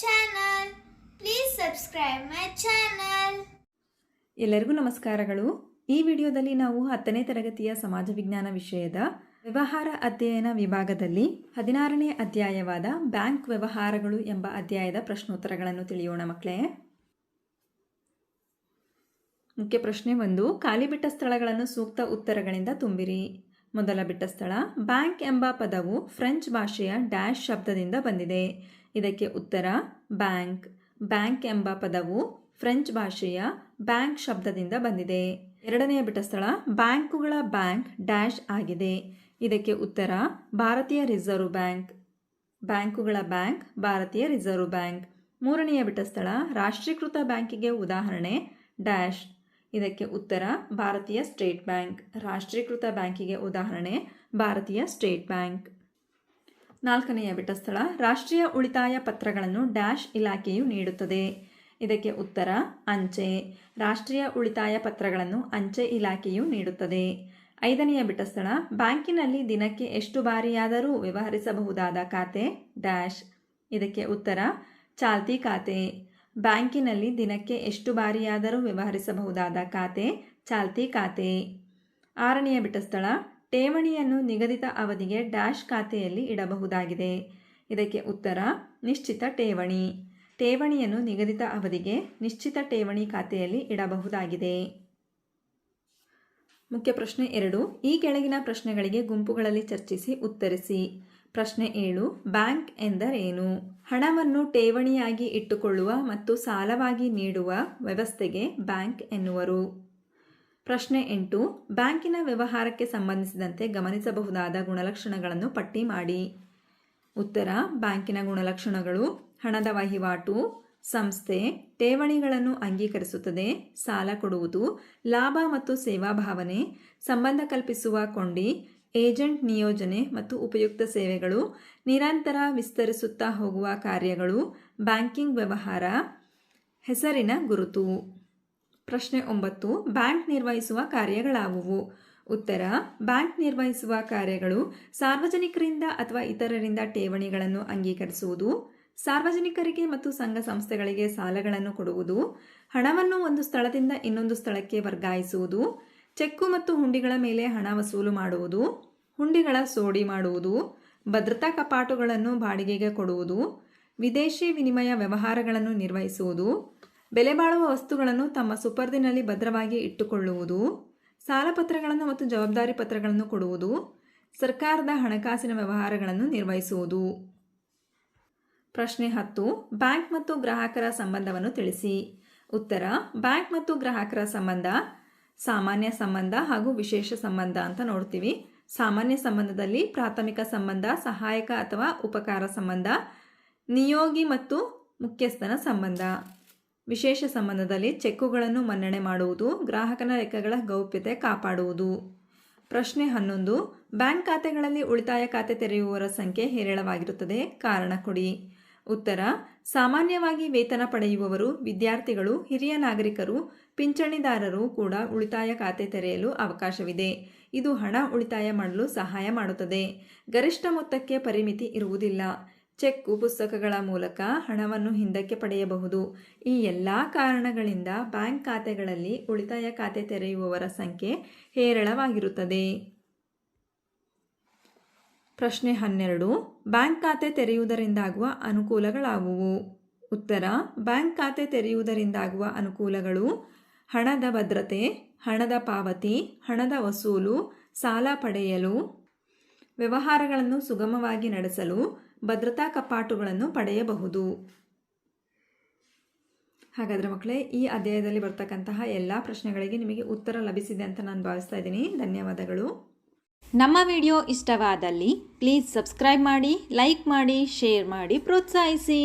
channel. Please subscribe my channel. ಎಲ್ಲರಿಗೂ ನಮಸ್ಕಾರಗಳು. ಈ ವಿಡಿಯೋದಲ್ಲಿ ನಾವು 10ನೇ ತರಗತಿಯ ಸಮಾಜ ವಿಜ್ಞಾನ ವಿಷಯದ ವ್ಯವಹಾರ ಅಧ್ಯಯನ ವಿಭಾಗದಲ್ಲಿ 16ನೇ ಅಧ್ಯಾಯವಾದ ಬ್ಯಾಂಕ್ ವ್ಯವಹಾರಗಳು ಎಂಬ ಅಧ್ಯಾಯದ ಪ್ರಶ್ನೋತ್ತರಗಳನ್ನು ತಿಳಿಯೋಣ ಮಕ್ಕಳೇ. ಮುಖ್ಯ ಪ್ರಶ್ನೆ 1. ಖಾಲಿ ಬಿಟ್ಟ ಸ್ಥಳಗಳನ್ನು ಸೂಕ್ತ ಉತ್ತರಗಳಿಂದ ತುಂಬಿರಿ. ಮೊದಲ ಬಿಟ್ಟ ಸ್ಥಳ, ಬ್ಯಾಂಕ್ ಎಂಬ ಪದವು ಫ್ರೆಂಚ್ ಭಾಷೆಯ ಡ್ಯಾಶ್ ಶಬ್ದದಿಂದ ಬಂದಿದೆ. ಇದಕ್ಕೆ ಉತ್ತರ ಬ್ಯಾಂಕ್. ಬ್ಯಾಂಕ್ ಎಂಬ ಪದವು ಫ್ರೆಂಚ್ ಭಾಷೆಯ ಬ್ಯಾಂಕ್ ಶಬ್ದದಿಂದ ಬಂದಿದೆ. ಎರಡನೆಯ ಬಿಟ್ಟ ಸ್ಥಳ, ಬ್ಯಾಂಕುಗಳ ಬ್ಯಾಂಕ್ ಡ್ಯಾಶ್ ಆಗಿದೆ. ಇದಕ್ಕೆ ಉತ್ತರ ಭಾರತೀಯ ರಿಸರ್ವ್ ಬ್ಯಾಂಕ್. ಬ್ಯಾಂಕುಗಳ ಬ್ಯಾಂಕ್ ಭಾರತೀಯ ರಿಸರ್ವ್ ಬ್ಯಾಂಕ್. ಮೂರನೆಯ ಬಿಟ್ಟ ಸ್ಥಳ, ರಾಷ್ಟ್ರೀಕೃತ ಬ್ಯಾಂಕಿಗೆ ಉದಾಹರಣೆ ಡ್ಯಾಶ್. ಇದಕ್ಕೆ ಉತ್ತರ ಭಾರತೀಯ ಸ್ಟೇಟ್ ಬ್ಯಾಂಕ್. ರಾಷ್ಟ್ರೀಕೃತ ಬ್ಯಾಂಕಿಗೆ ಉದಾಹರಣೆ ಭಾರತೀಯ ಸ್ಟೇಟ್ ಬ್ಯಾಂಕ್. ನಾಲ್ಕನೆಯ ಬಿಟ್ಟ ಸ್ಥಳ, ರಾಷ್ಟ್ರೀಯ ಉಳಿತಾಯ ಪತ್ರಗಳನ್ನು ಡ್ಯಾಶ್ ಇಲಾಖೆಯು ನೀಡುತ್ತದೆ. ಇದಕ್ಕೆ ಉತ್ತರ ಅಂಚೆ. ರಾಷ್ಟ್ರೀಯ ಉಳಿತಾಯ ಪತ್ರಗಳನ್ನು ಅಂಚೆ ಇಲಾಖೆಯು ನೀಡುತ್ತದೆ. ಐದನೆಯ ಬಿಟ್ಟ ಸ್ಥಳ, ಬ್ಯಾಂಕಿನಲ್ಲಿ ದಿನಕ್ಕೆ ಎಷ್ಟು ಬಾರಿಯಾದರೂ ವ್ಯವಹರಿಸಬಹುದಾದ ಖಾತೆ ಡ್ಯಾಶ್. ಇದಕ್ಕೆ ಉತ್ತರ ಚಾಲ್ತಿ ಖಾತೆ. ಬ್ಯಾಂಕಿನಲ್ಲಿ ದಿನಕ್ಕೆ ಎಷ್ಟು ಬಾರಿಯಾದರೂ ವ್ಯವಹರಿಸಬಹುದಾದ ಖಾತೆ ಚಾಲ್ತಿ ಖಾತೆ. ಆರನೆಯ ಬಿಟ್ಟ ಸ್ಥಳ, ಠೇವಣಿಯನ್ನು ನಿಗದಿತ ಅವಧಿಗೆ ಡ್ಯಾಶ್ ಖಾತೆಯಲ್ಲಿ ಇಡಬಹುದಾಗಿದೆ. ಇದಕ್ಕೆ ಉತ್ತರ ನಿಶ್ಚಿತ ಠೇವಣಿ. ಠೇವಣಿಯನ್ನು ನಿಗದಿತ ಅವಧಿಗೆ ನಿಶ್ಚಿತ ಠೇವಣಿ ಖಾತೆಯಲ್ಲಿ ಇಡಬಹುದಾಗಿದೆ. ಮುಖ್ಯ ಪ್ರಶ್ನೆ 2. ಈ ಕೆಳಗಿನ ಪ್ರಶ್ನೆಗಳಿಗೆ ಗುಂಪುಗಳಲ್ಲಿ ಚರ್ಚಿಸಿ ಉತ್ತರಿಸಿ. ಪ್ರಶ್ನೆ 7. ಬ್ಯಾಂಕ್ ಎಂದರೇನು? ಹಣವನ್ನು ಠೇವಣಿಯಾಗಿ ಇಟ್ಟುಕೊಳ್ಳುವ ಮತ್ತು ಸಾಲವಾಗಿ ನೀಡುವ ವ್ಯವಸ್ಥೆಗೆ ಬ್ಯಾಂಕ್ ಎನ್ನುವರು. ಪ್ರಶ್ನೆ 8. ಬ್ಯಾಂಕಿನ ವ್ಯವಹಾರಕ್ಕೆ ಸಂಬಂಧಿಸಿದಂತೆ ಗಮನಿಸಬಹುದಾದ ಗುಣಲಕ್ಷಣಗಳನ್ನು ಪಟ್ಟಿ ಮಾಡಿ. ಉತ್ತರ ಬ್ಯಾಂಕಿನ ಗುಣಲಕ್ಷಣಗಳು: ಹಣದ ವಹಿವಾಟು, ಸಂಸ್ಥೆ, ಠೇವಣಿಗಳನ್ನು ಅಂಗೀಕರಿಸುತ್ತದೆ, ಸಾಲ ಕೊಡುವುದು, ಲಾಭ ಮತ್ತು ಸೇವಾ ಭಾವನೆ, ಸಂಬಂಧ ಕಲ್ಪಿಸುವ ಕೊಂಡಿ, ಏಜೆಂಟ್ ನಿಯೋಜನೆ ಮತ್ತು ಉಪಯುಕ್ತ ಸೇವೆಗಳು, ನಿರಂತರ ವಿಸ್ತರಿಸುತ್ತಾ ಹೋಗುವ ಕಾರ್ಯಗಳು, ಬ್ಯಾಂಕಿಂಗ್ ವ್ಯವಹಾರ, ಹೆಸರಿನ ಗುರುತು. ಪ್ರಶ್ನೆ 9. ಬ್ಯಾಂಕ್ ನಿರ್ವಹಿಸುವ ಕಾರ್ಯಗಳಾವುವು? ಉತ್ತರ ಬ್ಯಾಂಕ್ ನಿರ್ವಹಿಸುವ ಕಾರ್ಯಗಳು ಸಾರ್ವಜನಿಕರಿಂದ ಅಥವಾ ಇತರರಿಂದ ಠೇವಣಿಗಳನ್ನು ಅಂಗೀಕರಿಸುವುದು, ಸಾರ್ವಜನಿಕರಿಗೆ ಮತ್ತು ಸಂಘ ಸಂಸ್ಥೆಗಳಿಗೆ ಸಾಲಗಳನ್ನು ಕೊಡುವುದು, ಹಣವನ್ನು ಒಂದು ಸ್ಥಳದಿಂದ ಇನ್ನೊಂದು ಸ್ಥಳಕ್ಕೆ ವರ್ಗಾಯಿಸುವುದು, ಚೆಕ್ಕು ಮತ್ತು ಹುಂಡಿಗಳ ಮೇಲೆ ಹಣ ವಸೂಲು ಮಾಡುವುದು, ಹುಂಡಿಗಳ ಸೋಡಿ ಮಾಡುವುದು, ಭದ್ರತಾ ಕಪಾಟುಗಳನ್ನು ಬಾಡಿಗೆಗೆ ಕೊಡುವುದು, ವಿದೇಶಿ ವಿನಿಮಯ ವ್ಯವಹಾರಗಳನ್ನು ನಿರ್ವಹಿಸುವುದು, ಬೆಲೆ ಬಾಳುವ ವಸ್ತುಗಳನ್ನು ತಮ್ಮ ಸುಪರ್ದಿನಲ್ಲಿ ಭದ್ರವಾಗಿ ಇಟ್ಟುಕೊಳ್ಳುವುದು, ಸಾಲಪತ್ರಗಳನ್ನು ಮತ್ತು ಜವಾಬ್ದಾರಿ ಪತ್ರಗಳನ್ನು ಕೊಡುವುದು, ಸರ್ಕಾರದ ಹಣಕಾಸಿನ ವ್ಯವಹಾರಗಳನ್ನು ನಿರ್ವಹಿಸುವುದು. ಪ್ರಶ್ನೆ 10. ಬ್ಯಾಂಕ್ ಮತ್ತು ಗ್ರಾಹಕರ ಸಂಬಂಧವನ್ನು ತಿಳಿಸಿ. ಉತ್ತರ ಬ್ಯಾಂಕ್ ಮತ್ತು ಗ್ರಾಹಕರ ಸಂಬಂಧ ಸಾಮಾನ್ಯ ಸಂಬಂಧ ಹಾಗೂ ವಿಶೇಷ ಸಂಬಂಧ ಅಂತ ನೋಡ್ತೀವಿ. ಸಾಮಾನ್ಯ ಸಂಬಂಧದಲ್ಲಿ ಪ್ರಾಥಮಿಕ ಸಂಬಂಧ, ಸಹಾಯಕ ಅಥವಾ ಉಪಕಾರ ಸಂಬಂಧ, ನಿಯೋಗಿ ಮತ್ತು ಮುಖ್ಯಸ್ಥನ ಸಂಬಂಧ. ವಿಶೇಷ ಸಂಬಂಧದಲ್ಲಿ ಚೆಕ್ಕುಗಳನ್ನು ಮನ್ನಣೆ ಮಾಡುವುದು, ಗ್ರಾಹಕನ ಲೆಕ್ಕಗಳ ಗೌಪ್ಯತೆ ಕಾಪಾಡುವುದು. ಪ್ರಶ್ನೆ 11. ಬ್ಯಾಂಕ್ ಖಾತೆಗಳಲ್ಲಿ ಉಳಿತಾಯ ಖಾತೆ ತೆರೆಯುವವರ ಸಂಖ್ಯೆ ಹೇರಳವಾಗಿರುತ್ತದೆ, ಕಾರಣ ಕೊಡಿ. ಉತ್ತರ ಸಾಮಾನ್ಯವಾಗಿ ವೇತನ ಪಡೆಯುವವರು, ವಿದ್ಯಾರ್ಥಿಗಳು, ಹಿರಿಯ ನಾಗರಿಕರು, ಪಿಂಚಣಿದಾರರು ಕೂಡ ಉಳಿತಾಯ ಖಾತೆ ತೆರೆಯಲು ಅವಕಾಶವಿದೆ. ಇದು ಹಣ ಉಳಿತಾಯ ಮಾಡಲು ಸಹಾಯ ಮಾಡುತ್ತದೆ. ಗರಿಷ್ಠ ಮೊತ್ತಕ್ಕೆ ಪರಿಮಿತಿ ಇರುವುದಿಲ್ಲ. ಚೆಕ್ಕು ಪುಸ್ತಕಗಳ ಮೂಲಕ ಹಣವನ್ನು ಹಿಂದಕ್ಕೆ ಪಡೆಯಬಹುದು. ಈ ಎಲ್ಲ ಕಾರಣಗಳಿಂದ ಬ್ಯಾಂಕ್ ಖಾತೆಗಳಲ್ಲಿ ಉಳಿತಾಯ ಖಾತೆ ತೆರೆಯುವವರ ಸಂಖ್ಯೆ ಹೇರಳವಾಗಿರುತ್ತದೆ. ಪ್ರಶ್ನೆ 12. ಬ್ಯಾಂಕ್ ಖಾತೆ ತೆರೆಯುವುದರಿಂದಾಗುವ ಅನುಕೂಲಗಳಾವುವು? ಉತ್ತರ ಬ್ಯಾಂಕ್ ಖಾತೆ ತೆರೆಯುವುದರಿಂದಾಗುವ ಅನುಕೂಲಗಳು: ಹಣದ ಭದ್ರತೆ, ಹಣದ ಪಾವತಿ, ಹಣದ ವಸೂಲು, ಸಾಲ ಪಡೆಯಲು, ವ್ಯವಹಾರಗಳನ್ನು ಸುಗಮವಾಗಿ ನಡೆಸಲು, ಭದ್ರತಾ ಕಪಾಟುಗಳನ್ನು ಪಡೆಯಬಹುದು. ಹಾಗಾದರೆ ಮಕ್ಕಳೇ, ಈ ಅಧ್ಯಾಯದಲ್ಲಿ ಬರ್ತಕ್ಕಂತಹ ಎಲ್ಲ ಪ್ರಶ್ನೆಗಳಿಗೆ ನಿಮಗೆ ಉತ್ತರ ಲಭಿಸಿದೆ ಅಂತ ನಾನು ಭಾವಿಸ್ತಾ ಇದ್ದೀನಿ. ಧನ್ಯವಾದಗಳು. ನಮ್ಮ ವಿಡಿಯೋ ಇಷ್ಟವಾದಲ್ಲಿ ಪ್ಲೀಸ್ ಸಬ್ಸ್ಕ್ರೈಬ್ ಮಾಡಿ, ಲೈಕ್ ಮಾಡಿ, ಶೇರ್ ಮಾಡಿ, ಪ್ರೋತ್ಸಾಹಿಸಿ.